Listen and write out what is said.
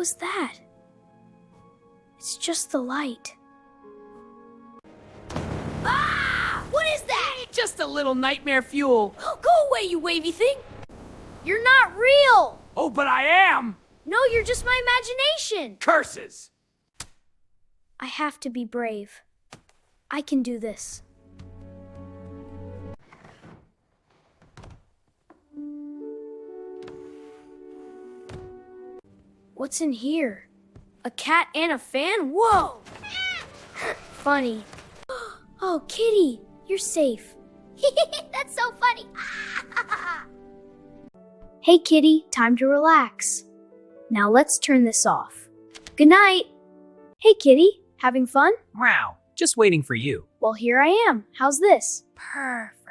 was that? It's just the light. Ah! What is that? Just a little nightmare fuel. Go away, you wavy thing! You're not real! Oh, but I am! No, you're just my imagination! Curses! I have to be brave. I can do this. What's in here? A cat and a fan? Whoa! Funny. Oh, Kitty, you're safe. That's so funny. Hey, Kitty, time to relax. Now let's turn this off. Good night. Hey, Kitty, having fun? Wow, just waiting for you. Well, here I am. How's this? Perfect.